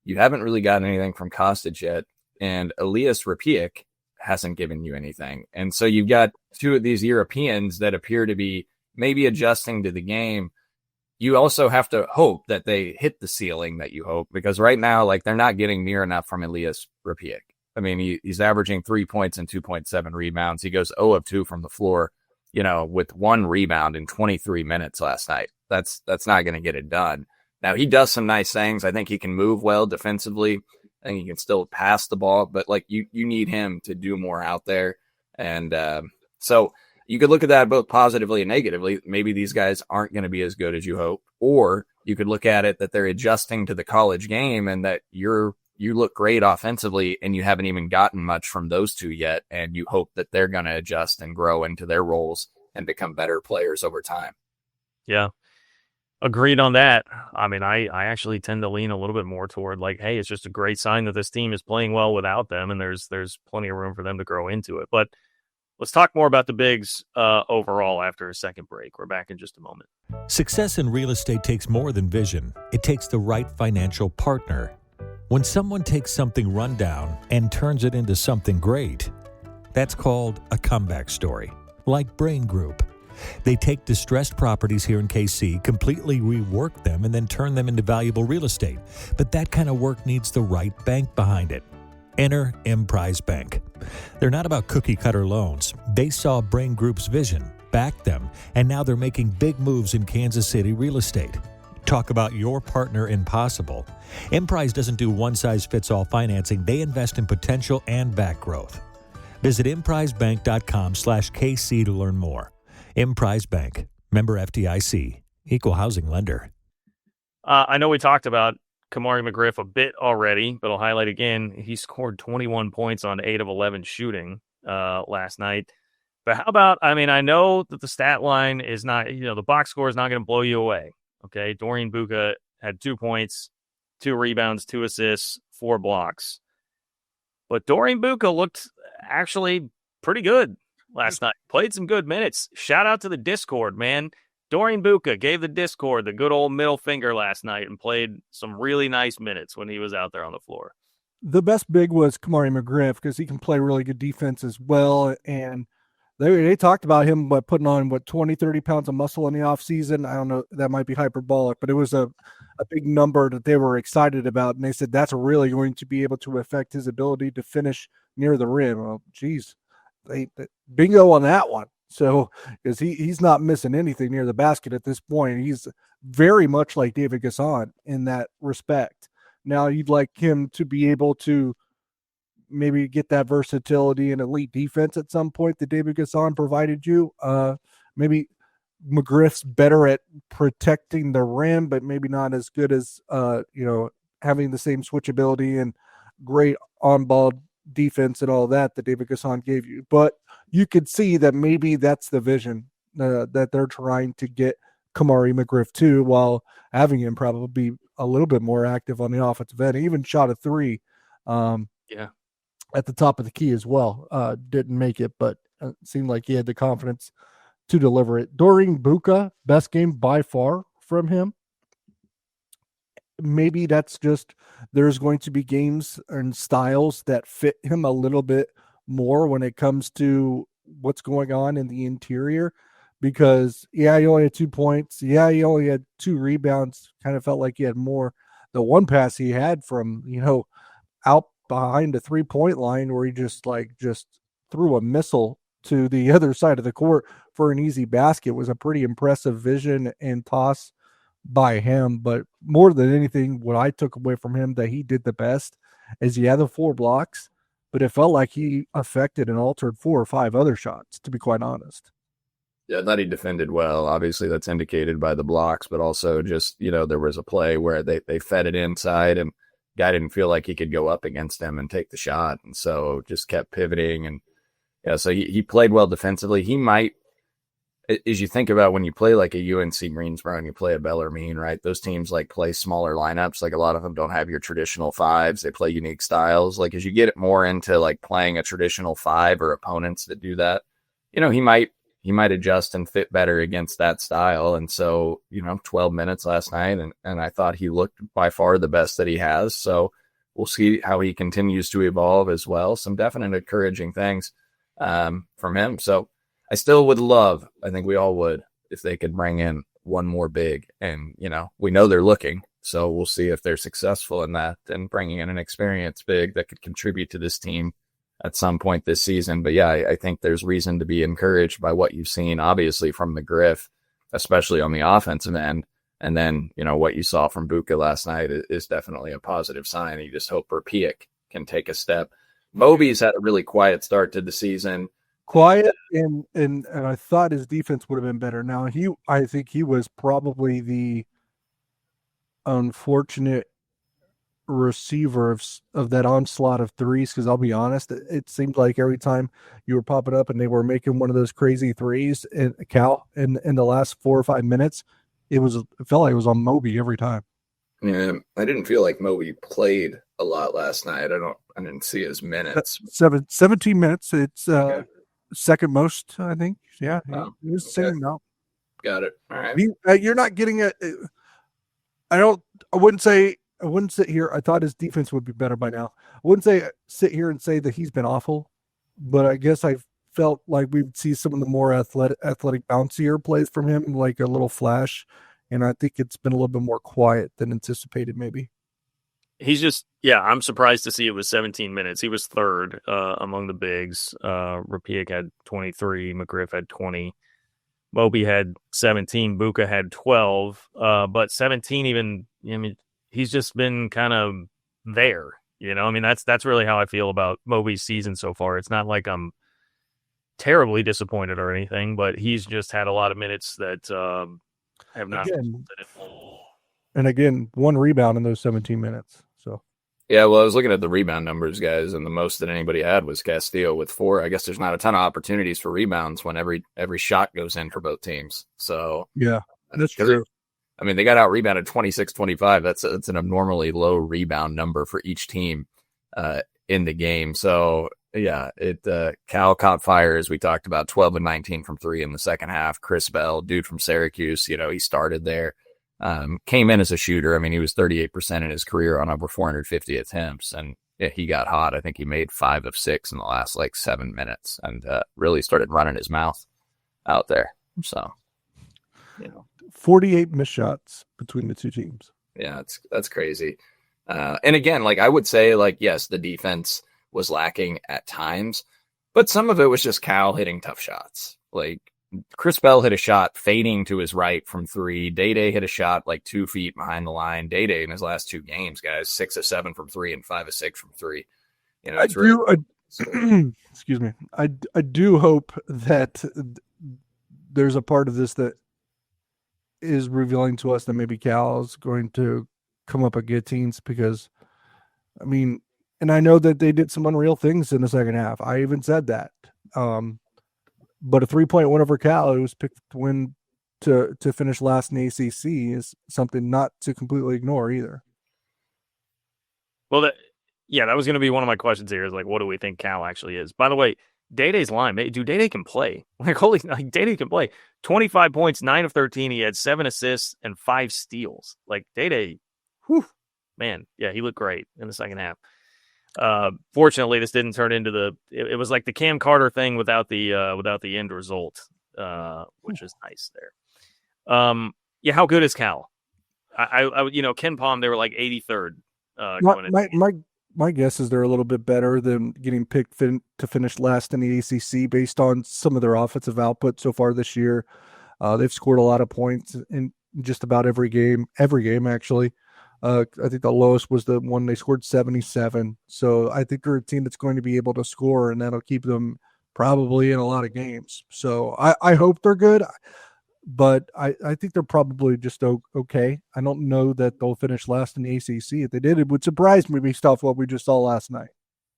you haven't really gotten anything from Kostic yet, and Elias Rapiak hasn't given you anything. And so you've got 2 of these Europeans that appear to be maybe adjusting to the game. You also have to hope that they hit the ceiling that you hope, because right now, like, they're not getting near enough from Elias Rapiak. I mean, he's averaging 3 points and 2.7 rebounds. He goes 0 of 2 from the floor, with 1 rebound in 23 minutes last night. That's not going to get it done. Now, he does some nice things. I think he can move well defensively. I think he can still pass the ball, but like, you need him to do more out there. And so you could look at that both positively and negatively. Maybe these guys aren't going to be as good as you hope, or you could look at it that they're adjusting to the college game and that you look great offensively and you haven't even gotten much from those 2 yet. And you hope that they're going to adjust and grow into their roles and become better players over time. Yeah. Agreed on that. I mean, I actually tend to lean a little bit more toward like, hey, it's just a great sign that this team is playing well without them, and there's plenty of room for them to grow into it. But let's talk more about the bigs overall after a second break. We're back in just a moment. Success in real estate takes more than vision. It takes the right financial partner. When someone takes something rundown and turns it into something great, that's called a comeback story, like Brain Group. They take distressed properties here in KC, completely rework them, and then turn them into valuable real estate. But that kind of work needs the right bank behind it. Enter Emprise Bank. They're not about cookie-cutter loans. They saw Brain Group's vision backed them, and now they're making big moves in Kansas City real estate. Talk about your partner in possible. Emprise doesn't do one-size-fits-all financing. They invest in potential and back growth. Visit emprisebank.com/KC to learn more. Emprise Bank, member FDIC, equal housing lender. I know we talked about Kamari McGriff a bit already, but I'll highlight again. He scored 21 points on 8 of 11 shooting last night. But how about, I know that the stat line is not, the box score is not going to blow you away. Okay. Dorian Buka had 2 points, 2 rebounds, 2 assists, 4 blocks. But Dorian Buka looked actually pretty good last night. Played some good minutes. Shout out to the Discord, man. Dorian Buka gave the Discord the good old middle finger last night and played some really nice minutes when he was out there on the floor. The best big was Kamari McGriff because he can play really good defense as well. And they talked about him putting on 20, 30 pounds of muscle in the offseason. I don't know, that might be hyperbolic, but it was a big number that they were excited about. And they said that's really going to be able to affect his ability to finish near the rim. Well, geez, they bingo on that one. So, because he's not missing anything near the basket at this point. He's very much like David Gasson in that respect. Now, you'd like him to be able to maybe get that versatility and elite defense at some point that David Gasson provided you. Maybe McGriff's better at protecting the rim, but maybe not as good as, having the same switchability and great on-ball defense and all that David Gasson gave you. But you could see that maybe that's the vision that they're trying to get Kamari McGriff to, while having him probably be a little bit more active on the offensive end. He even shot a 3 at the top of the key as well. Didn't make it, but it seemed like he had the confidence to deliver it. Dorian Buka, best game by far from him. Maybe that's just there's going to be games and styles that fit him a little bit more when it comes to what's going on in the interior, because he only had 2 points. He only had 2 rebounds. Kind of felt like he had more. The one pass he had from, out behind the 3-point line where he just threw a missile to the other side of the court for an easy basket was a pretty impressive vision and toss by him. But more than anything, what I took away from him that he did the best is he had the 4 blocks, but it felt like he affected and altered 4 or 5 other shots, to be quite honest. Yeah, I thought he defended well. Obviously, that's indicated by the blocks, but also just, there was a play where they fed it inside and guy didn't feel like he could go up against him and take the shot. And so just kept pivoting. And so he played well defensively. He might, as you think about when you play like a UNC Greensboro and you play a Bellarmine, right? Those teams play smaller lineups. Like a lot of them don't have your traditional 5s. They play unique styles. Like as you get it more into playing a traditional 5 or opponents that do that, he might adjust and fit better against that style. And so, 12 minutes last night, and I thought he looked by far the best that he has. So we'll see how he continues to evolve as well. Some definite encouraging things from him. So I still would love, I think we all would, if they could bring in one more big. And, we know they're looking. So we'll see if they're successful in that and bringing in an experienced big that could contribute to this team at some point this season. But yeah, I think there's reason to be encouraged by what you've seen, obviously from McGriff, especially on the offensive end. And then, what you saw from Buka last night is definitely a positive sign. You just hope Verpiek can take a step. Moby's had a really quiet start to the season. Quiet, and I thought his defense would have been better. Now, I think he was probably the unfortunate receiver of that onslaught of threes, because I'll be honest, it seemed like every time you were popping up and they were making one of those crazy threes in the last 4 or 5 minutes, it felt like it was on Moby every time. Yeah, I didn't feel like Moby played a lot last night. I didn't see his minutes. 17 minutes. It's second most, I think. Yeah, he was saying no. Got it. All right. You're not getting it. I wouldn't sit here. I thought his defense would be better by now. I wouldn't sit here and say that he's been awful, but I guess I felt like we'd see some of the more athletic bouncier plays from him, like a little flash. And I think it's been a little bit more quiet than anticipated, maybe. He's just, I'm surprised to see it was 17 minutes. He was third among the bigs. Verpiek had 23, McGriff had 20. Moby had 17, Buka had 12, but 17 even, I mean, he's just been kind of there, you know? I mean, that's really how I feel about Moby's season so far. It's not like I'm terribly disappointed or anything, but he's just had a lot of minutes that have not resulted in. And again, 1 rebound in those 17 minutes. So yeah, well, I was looking at the rebound numbers, guys, and the most that anybody had was Castillo with 4. I guess there's not a ton of opportunities for rebounds when every shot goes in for both teams. So yeah, that's true. I mean, they got out rebounded 26-25. That's an abnormally low rebound number for each team in the game. So yeah, Cal caught fire, as we talked about, 12 and 19 from 3 in the second half. Chris Bell, dude from Syracuse, you know, he started there. Came in as a shooter. I mean, he was 38% in his career on over 450 attempts, and yeah, he got hot. I think he made 5 of 6 in the last 7 minutes, and really started running his mouth out there. So, you know, 48 missed shots between the two teams. Yeah, that's crazy. And again, I would say, yes, the defense was lacking at times, but some of it was just Cal hitting tough shots. Chris Bell hit a shot fading to his right from 3. Day hit a shot 2 feet behind the line. Day in his last 2 games, guys, 6 of 7 from 3 and 5 of 6 from 3. You know, excuse me. I do hope that there's a part of this that is revealing to us that maybe Cal is going to come up at guillotines, because, I mean, and I know that they did some unreal things in the second half. I even said that. But a 3-point win over Cal, who was picked to win to finish last in the ACC, is something not to completely ignore either. Well, that was going to be one of my questions here, is what do we think Cal actually is? By the way, Day-Day's line, dude, Day-Day can play. Day-Day can play. 25 points, 9 of 13. He had 7 assists and 5 steals. Day-Day, man, yeah, he looked great in the second half. Fortunately, this didn't turn into it was like the Cam Carter thing without the end result, which is nice there. Yeah, how good is Cal? I Ken Palm, they were 83rd. My guess is they're a little bit better than getting picked to finish last in the ACC based on some of their offensive output so far this year. They've scored a lot of points in just about every game actually. I think the lowest was the one they scored 77. So I think they're a team that's going to be able to score, and that'll keep them probably in a lot of games. So I hope they're good, but I think they're probably just okay. I don't know that they'll finish last in the ACC. If they did, it would surprise me based off what we just saw last night.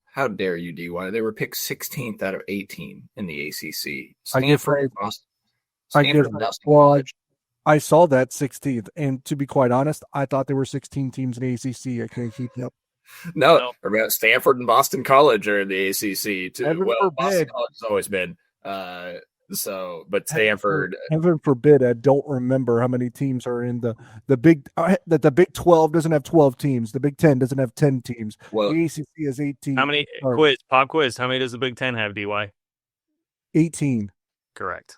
How dare you, DY? They were picked 16th out of 18 in the ACC. I saw that 16th, and to be quite honest, I thought there were 16 teams in the ACC. I can't keep up. No, Stanford and Boston College are in the ACC too. Heaven well, forbid. Boston College has always been. But Stanford. Heaven forbid, I don't remember how many teams are in the Big. That the Big 12 doesn't have 12 teams. The Big 10 doesn't have 10 teams. Well, the ACC has 18. How many pop quiz? How many does the Big 10 have? DY 18. Correct.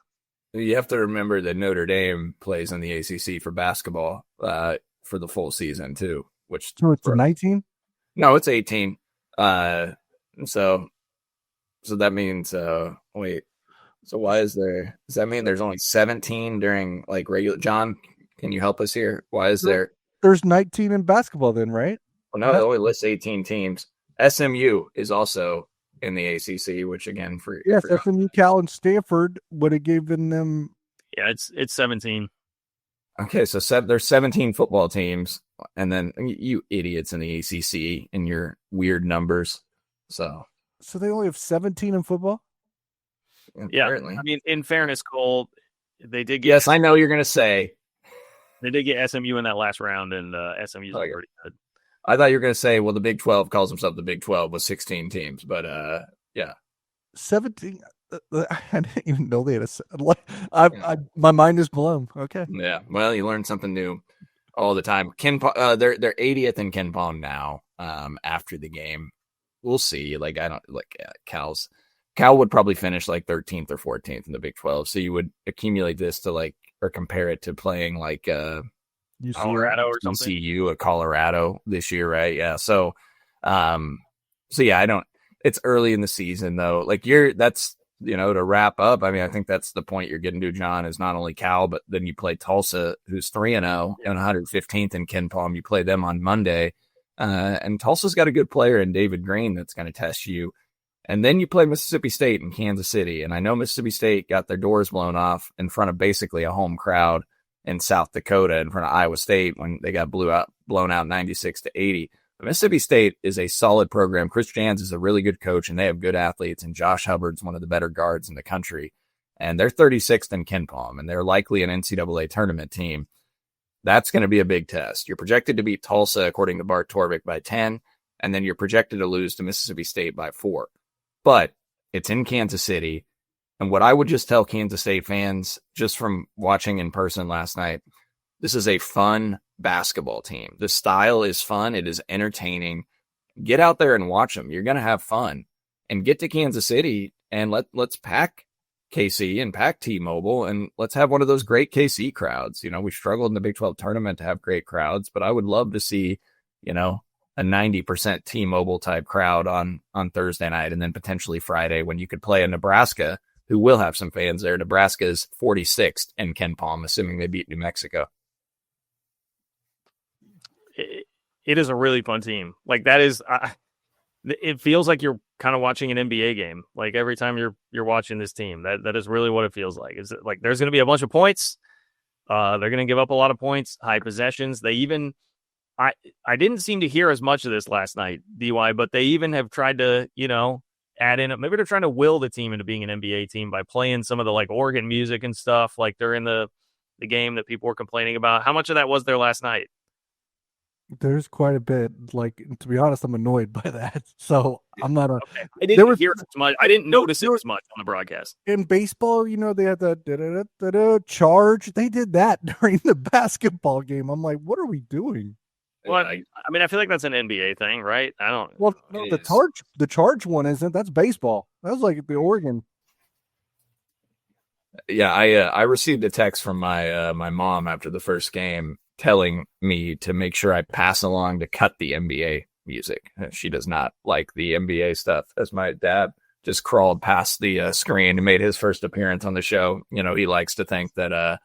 You have to remember that Notre Dame plays in the ACC for basketball for the full season too. So it's 19? No, it's 18. So that means wait. So why does that mean there's only 17 during regular? John, can you help us here? Why is there's 19 in basketball then, right? Well, no, it only lists 18 teams. SMU is also in the ACC, which again SMU, Cal, and Stanford would have given them. Yeah, it's 17. Okay, so there's 17 football teams, and then you idiots in the ACC and your weird numbers. So they only have 17 in football. Apparently. Yeah, I mean, in fairness, Cole, they did get. Yes, I know you're going to say they did get SMU in that last round, and SMU's pretty good. I thought you were going to say, well, the Big 12 calls himself the Big 12 with 16 teams, but yeah. 17. I didn't even know they had my mind is blown. Okay. Yeah. Well, you learn something new all the time. They're 80th in Ken Palm now. After the game, we'll see. Cal would probably finish 13th or 14th in the Big 12. So you would accumulate this to or compare it to playing Colorado or something. ECU at Colorado this year, right? Yeah. So yeah, it's early in the season though. to wrap up, I mean, I think that's the point you're getting to, John, is not only Cal, but then you play Tulsa, who's 3-0 and 115th in Ken Palm. You play them on Monday. And Tulsa's got a good player in David Green that's going to test you. And then you play Mississippi State in Kansas City. And I know Mississippi State got their doors blown off in front of basically a home crowd in South Dakota in front of Iowa State when they got blown out 96-80. But Mississippi State is a solid program. Chris Jans is a really good coach, and they have good athletes. And Josh Hubbard's one of the better guards in the country. And they're 36th in Ken Palm, and they're likely an NCAA tournament team. That's going to be a big test. You're projected to beat Tulsa, according to Bart Torvik, by 10, and then you're projected to lose to Mississippi State by 4. But it's in Kansas City. And what I would just tell Kansas State fans, just from watching in person last night, this is a fun basketball team. The style is fun. It is entertaining. Get out there and watch them. You're going to have fun. And get to Kansas City and let's pack KC and pack T-Mobile, and let's have one of those great KC crowds. We struggled in the Big 12 tournament to have great crowds, but I would love to see, a 90% T-Mobile type crowd on Thursday night, and then potentially Friday when you could play in Nebraska, who will have some fans there. Nebraska is 46th in Ken Palm, assuming they beat New Mexico. It is a really fun team. Like that is, it feels like you're kind of watching an NBA game. Like every time you're watching this team, that is really what it feels like. Is it like there's going to be a bunch of points. They're going to give up a lot of points, high possessions. They even, I didn't seem to hear as much of this last night, DY, but they even have tried to, add in, maybe they're trying to will the team into being an NBA team by playing some of the like organ music and stuff like during the game that people were complaining about. How much of that was there last night? There's quite a bit. Like, to be honest, I'm annoyed by that. So I'm not okay. I didn't hear it as much. I didn't notice it as much on the broadcast. In baseball, they had the charge. They did that during the basketball game. I'm like, what are we doing? Well, I feel like that's an NBA thing, right? I don't. Well, no, the charge one isn't. That's baseball. That was like the Oregon. Yeah, I received a text from my mom after the first game telling me to make sure I pass along to cut the NBA music. She does not like the NBA stuff, as my dad just crawled past the screen and made his first appearance on the show. He likes to think that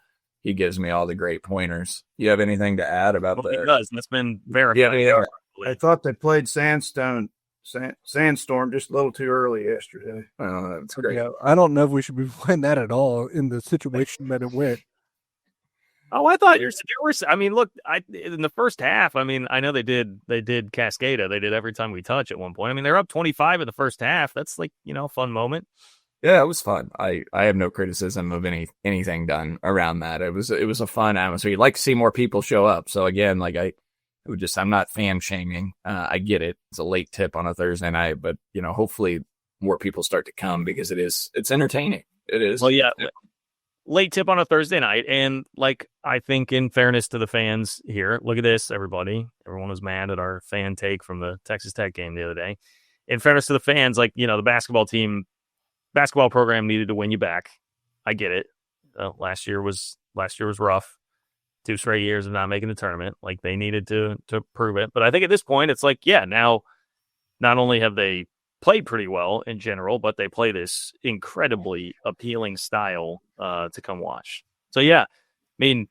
he gives me all the great pointers. You have anything to add about that? He does, and it's been verified. Yeah. I thought they played Sandstorm just a little too early yesterday. Oh, that's great. Yeah, I don't know if we should be playing that at all in the situation that it went. Oh, I thought there were. I mean, look, in the first half, I mean, I know they did Cascada. They did Every Time We Touch at one point. I mean, they're up 25 in the first half. That's like, a fun moment. Yeah, it was fun. I have no criticism of anything done around that. It was a fun atmosphere. You'd like to see more people show up. So again, like I'm not fan shaming. I get it. It's a late tip on a Thursday night, but hopefully more people start to come because it's entertaining. It is. Well, yeah. Late tip on a Thursday night. And like, I think in fairness to the fans here, look at this, everybody. Everyone was mad at our fan take from the Texas Tech game the other day. In fairness to the fans, like, the basketball program needed to win you back. I get it. Last year was rough. 2 straight years of not making the tournament. Like they needed to prove it. But I think at this point, it's like, yeah, now not only have they played pretty well in general, but they play this incredibly appealing style to come watch. So yeah, I mean,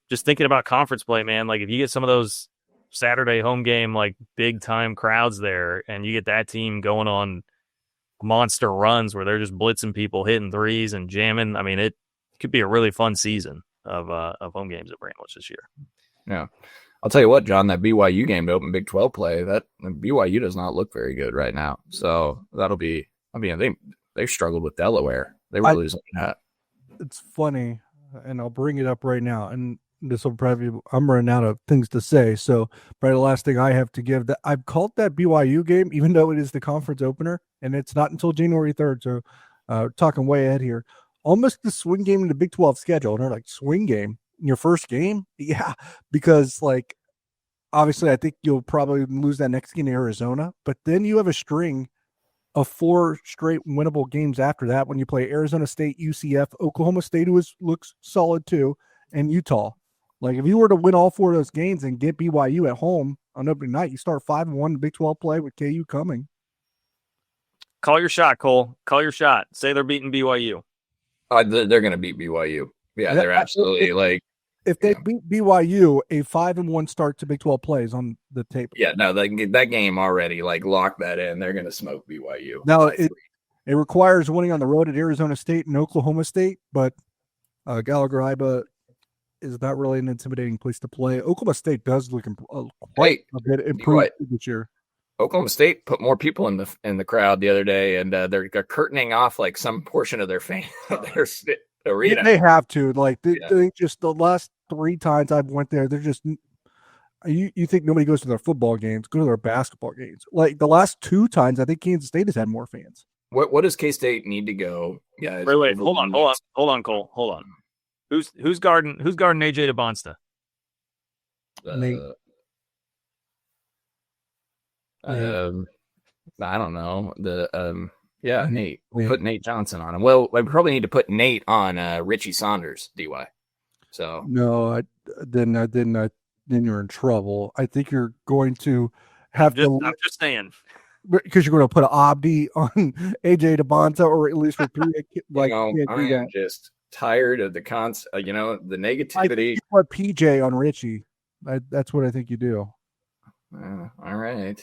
just thinking about conference play, man, like if you get some of those Saturday home game, like big time crowds there, and you get that team going on monster runs where they're just blitzing people, hitting threes and jamming. I mean, it could be a really fun season of home games at Bramlage this year. Yeah. I'll tell you what, John, that BYU game to open Big 12 play, that BYU does not look very good right now. So that'll be, I mean, they've struggled with Delaware. They were losing that. It's funny, and I'll bring it up right now. And this will probably, I'm running out of things to say. So probably the last thing I have to give, that I've called that BYU game, even though it is the conference opener, and it's not until January 3rd. So talking way ahead here, almost the swing game in the Big 12 schedule. And they're like, swing game? Your first game? Yeah, because like obviously I think you'll probably lose that next game to Arizona, but then you have a string of 4 straight winnable games after that when you play Arizona State, UCF, Oklahoma State, who looks solid too, and Utah. Like if you were to win all 4 of those games and get BYU at home on opening night, you start 5-1 in Big 12 play with KU coming. Call your shot, Cole. Call your shot. Say they're beating BYU. They're going to beat BYU. Yeah, they're absolutely If they beat BYU, a 5-1 start to Big 12 plays on the tape. Yeah, no, that game already, lock that in. They're going to smoke BYU. Now, it requires winning on the road at Arizona State and Oklahoma State, but Gallagher-Iba is not really an intimidating place to play. Oklahoma State does look quite a bit improved this year. Oklahoma State put more people in the crowd the other day, and they're curtaining off some portion of their their arena. They have to. They just the last 3 times I've went there, they're just. You think nobody goes to their football games? Go to their basketball games. The last 2 times, I think Kansas State has had more fans. What does K-State need to go? Yeah. Wait. Hold on, Cole. Hold on. Who's guarding AJ DeBonsta? Nate. I don't know. Nate. We put Nate Johnson on him. Well, we probably need to put Nate on Richie Saunders, DY. So no, then you're in trouble. I think you're going to have to. I'm just saying. Because you're going to put an Abdi on AJ DeBonta, or at least repeat it. I'm just tired of the the negativity. I put PJ on Richie. That's what I think you do. All right.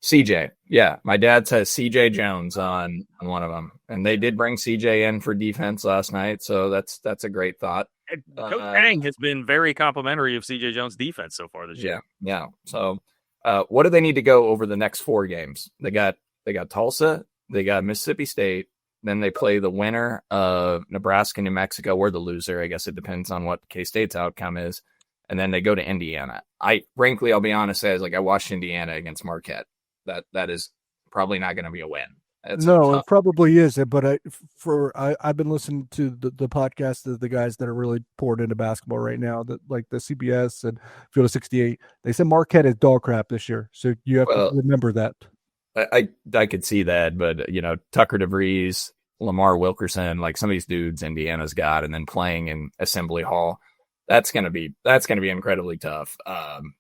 CJ. Yeah, my dad says CJ Jones on one of them, and they did bring CJ in for defense last night, so that's a great thought. Coach Hang has been very complimentary of CJ Jones' defense so far this year. Yeah. So, what do they need to go over the next 4 games? They got Tulsa, they got Mississippi State, then they play the winner of Nebraska, New Mexico, or the loser. I guess it depends on what K-State's outcome is, and then they go to Indiana. I'll be honest, I watched Indiana against Marquette. That is probably not going to be a win. It probably is. But I've been listening to the podcast of the guys that are really poured into basketball right now, that like the CBS and Field of 68. They said Marquette is dog crap this year, so you have to remember that. I could see that, but Tucker DeVries, Lamar Wilkerson, some of these dudes Indiana's got, and then playing in Assembly Hall, that's gonna be incredibly tough.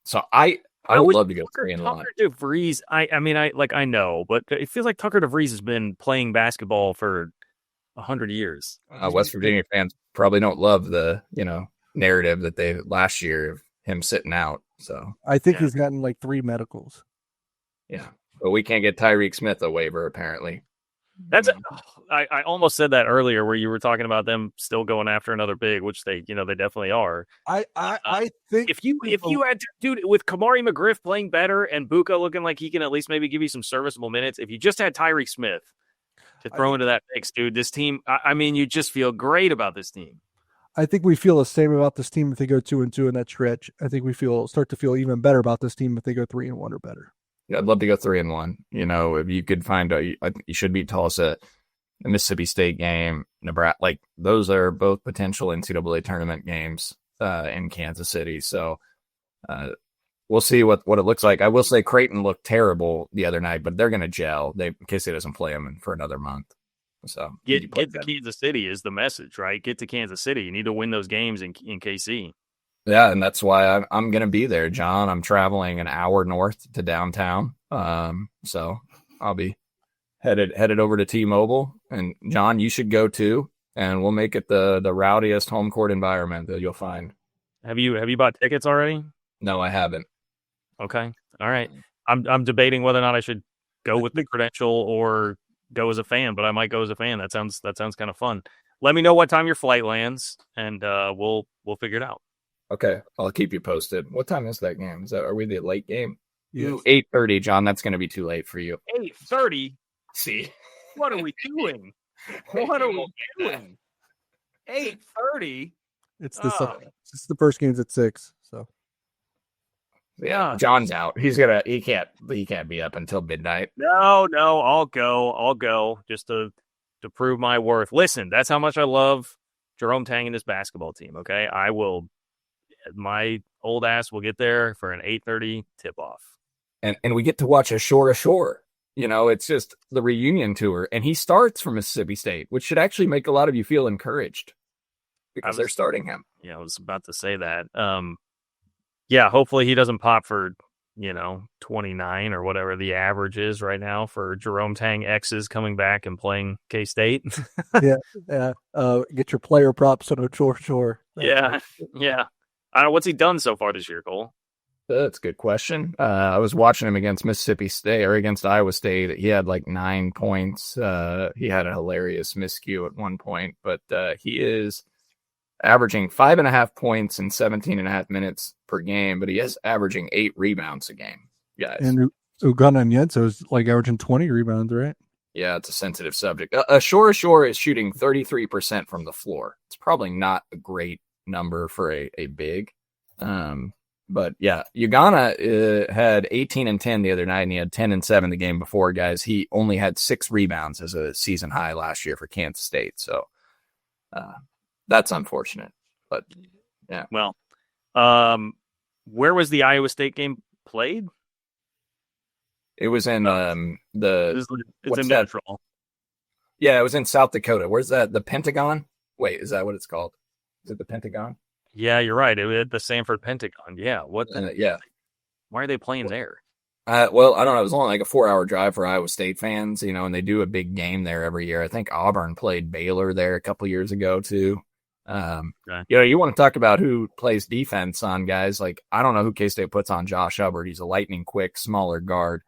So I would love to go 3-1. Tucker DeVries, I know, but it feels like Tucker DeVries has been playing basketball for 100 years. West Virginia fans probably don't love the narrative that they last year of him sitting out. So I think he's gotten 3 medicals. Yeah, but we can't get Tyreek Smith a waiver apparently. I almost said that earlier where you were talking about them still going after another big, which they definitely are. I think if you had dude with Kamari McGriff playing better and Buka looking like he can at least maybe give you some serviceable minutes, if you just had Tyreek Smith to throw into that mix, dude, this team, you just feel great about this team. I think we feel the same about this team if they go 2-2 in that stretch. I think we start to feel even better about this team if they go 3-1 or better. I'd love to go 3-1. If you could find you should beat Tulsa, the Mississippi State game, Nebraska. Those are both potential NCAA tournament games in Kansas City. So we'll see what it looks like. I will say Creighton looked terrible the other night, but they're going to gel. Casey doesn't play them for another month. So get to Kansas City is the message, right? Get to Kansas City. You need to win those games in KC. Yeah, and that's why I'm going to be there, John. I'm traveling an hour north to downtown, so I'll be headed over to T-Mobile. And John, you should go too, and we'll make it the rowdiest home court environment that you'll find. Have you bought tickets already? No, I haven't. Okay, all right. I'm debating whether or not I should go with the credential or go as a fan, but I might go as a fan. That sounds kind of fun. Let me know what time your flight lands, and we'll figure it out. Okay, I'll keep you posted. What time is that game? Are we the late game? Yes. 8:30, John. That's going to be too late for you. 8:30? See? What are we doing? 8:30? It's the first game's at 6. So yeah, John's out. He can't be up until midnight. No, I'll go just to prove my worth. Listen, that's how much I love Jerome Tang and this basketball team. Okay, I will. My old ass will get there for an 8:30 tip off, and we get to watch Ashore. It's just the reunion tour, and he starts from Mississippi State, which should actually make a lot of you feel encouraged because they're starting him. Yeah, I was about to say that. Yeah, hopefully he doesn't pop for 29 or whatever the average is right now for Jerome Tang X's coming back and playing K-State. Yeah. Get your player props on a chore. Yeah. I don't know, what's he done so far this year, Cole? That's a good question. I was watching him against Mississippi State or against Iowa State. He had like 9 points. He had a hilarious miscue at one point, but he is averaging 5.5 points in 17.5 minutes per game, but he is averaging 8 rebounds a game, guys. And Ugana Nyenso is like averaging 20 rebounds, right? Yeah, it's a sensitive subject. Ashore is shooting 33% from the floor. It's probably not a great number for a big. But yeah, Ugana had 18 and 10 the other night, and he had 10 and 7 the game before, guys. He only had 6 rebounds as a season high last year for Kansas State. So that's unfortunate. But yeah. Well, where was the Iowa State game played? It was in It's in Neutral. Yeah, it was in South Dakota. Where's that? The Pentagon? Wait, is that what it's called? Is it the Pentagon? Yeah, you're right. It was at the Sanford Pentagon. Yeah. Yeah. Why are they playing there? Well, I don't know. It was only like a 4-hour drive for Iowa State fans, and they do a big game there every year. I think Auburn played Baylor there a couple years ago too. Okay. You want to talk about who plays defense on guys? Like, I don't know who K-State puts on Josh Hubbard. He's a lightning quick, smaller guard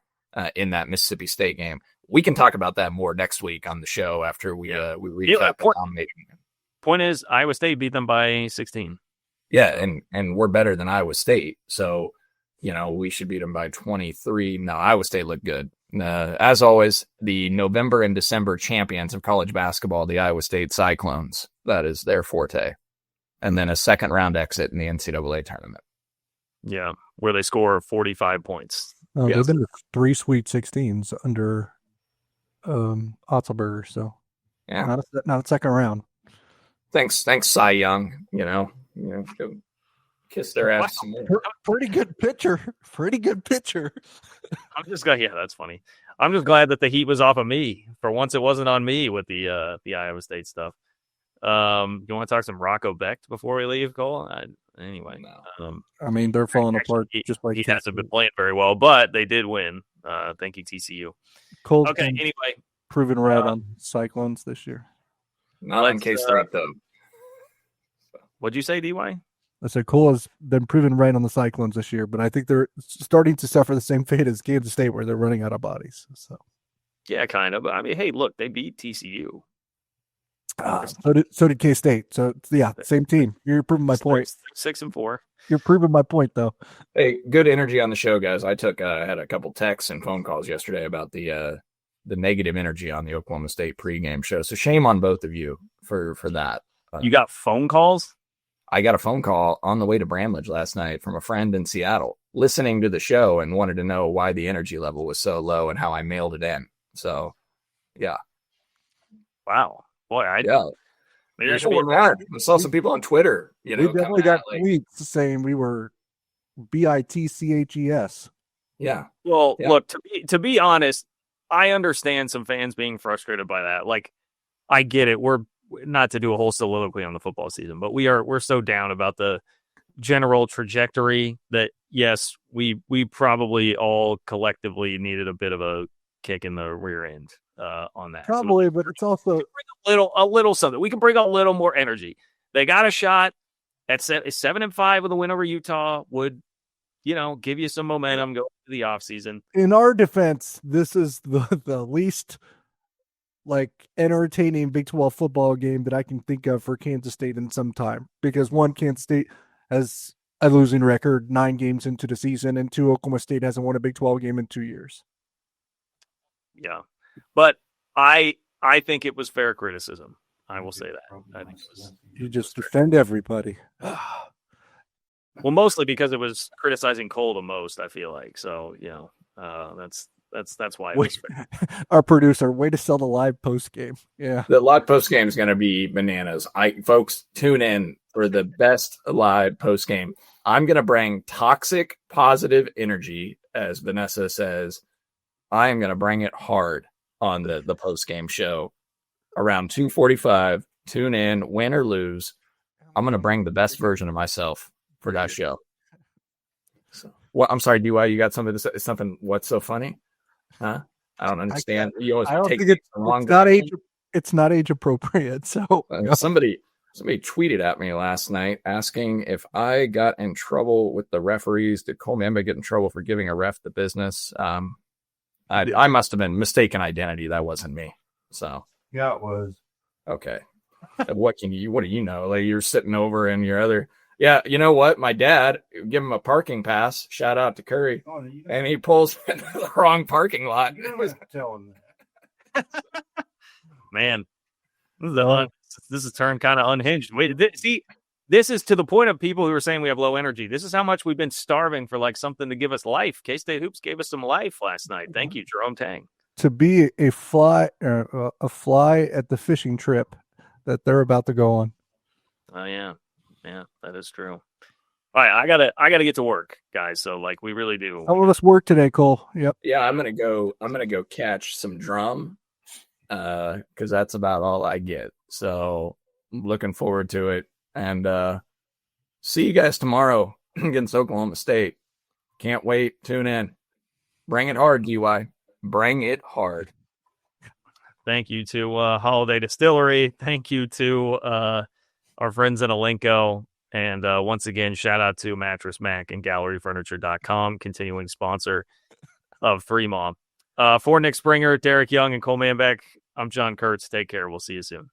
in that Mississippi State game. We can talk about that more next week on the show after we recap the domination. Point is, Iowa State beat them by 16. Yeah, and we're better than Iowa State. So, we should beat them by 23. No, Iowa State looked good. As always, the November and December champions of college basketball, the Iowa State Cyclones. That is their forte. And then a second round exit in the NCAA tournament. Yeah, where they score 45 points. Oh, they've been to 3 Sweet 16s under Otzelberger, so yeah, not a second round. Thanks, Cy Young. Go kiss their ass some more. Pretty good pitcher. I'm just glad. Yeah, that's funny. I'm just glad that the heat was off of me. For once, it wasn't on me with the Iowa State stuff. You want to talk some Rocco Becht before we leave, Cole? Anyway, no. I mean, they're falling apart just like he hasn't been playing very well, but they did win. Thank you, TCU. Cole's okay. Anyway, proven right on Cyclones this year. Not in case they're up though. What'd you say, DY? I said Cole has been proven right on the Cyclones this year, but I think they're starting to suffer the same fate as Kansas State, where they're running out of bodies. So, yeah, kind of. I mean, hey, look, they beat TCU. So did K-State. So yeah, same team. You're proving my point. 6-4. You're proving my point, though. Hey, good energy on the show, guys. I had a couple texts and phone calls yesterday about the negative energy on the Oklahoma State pregame show. So shame on both of you for that. You got phone calls? I got a phone call on the way to Bramlage last night from a friend in Seattle listening to the show and wanted to know why the energy level was so low and how I mailed it in. So, yeah. Wow. Boy, Maybe I should be I saw some people on Twitter. We definitely got tweets saying we were BITCHES. Yeah. Well, look, to be honest, I understand some fans being frustrated by that. Like, I get it. We're not to do a whole soliloquy on the football season, but we're so down about the general trajectory that yes, we probably all collectively needed a bit of a kick in the rear end on that. Probably, so but it's also a little something. We can bring a little more energy. They got a shot at 7-5 with a win over Utah would, give you some momentum going to the offseason. In our defense, this is the least entertaining Big 12 football game that I can think of for Kansas State in some time. Because one, Kansas State has a losing record 9 games into the season, and 2, Oklahoma State hasn't won a Big 12 game in 2 years. Yeah. But I think it was fair criticism. I will say that. I think it was. You just defend everybody. Well, mostly because it was criticizing Cole the most, I feel like. So, that's why it was fair. Our producer, way to sell the live post game. Yeah. The live post game is going to be bananas. Folks, tune in for the best live post game. I'm going to bring toxic positive energy, as Vanessa says. I am going to bring it hard on the post game show around 2:45. Tune in, win or lose. I'm going to bring the best version of myself for that show. So What? I'm sorry, DY. You got something to say? Something? What's so funny? Huh? I don't understand. You always I don't take think it's the wrong not direction. it's not age appropriate. So Somebody tweeted at me last night asking if I got in trouble with the referees. Did Cole Manbeck get in trouble for giving a ref the business? I must have been mistaken identity. That wasn't me. So Yeah, it was. okay. What do you know? Like you're sitting over in your other. Yeah, you know what? My dad give him a parking pass. Shout out to Curry, Oh, you and he pulls into the wrong parking lot. was telling that. Man, this is turned kind of unhinged. Wait, this is to the point of people who are saying we have low energy. This is how much we've been starving for like something to give us life. K-State Hoops gave us some life last night. Thank you, Jerome Tang. to be a fly at the fishing trip that they're about to go on. Oh yeah, that is true. All right, I gotta get to work, guys. So like we really do. How will this work today, Cole? Yep. Yeah, I'm gonna go catch some drum, because that's about all I get. So I'm looking forward to it, and see you guys tomorrow against Oklahoma State. Can't wait. Tune in. Bring it hard, DY. Bring it hard. Thank you to Holiday Distillery. Thank you to our friends in Alenco. And once again, shout out to Mattress Mac and GalleryFurniture.com, continuing sponsor of Three Mom. For Nick Springer, Derek Young, and Cole Manbeck, I'm John Kurtz. Take care. We'll see you soon.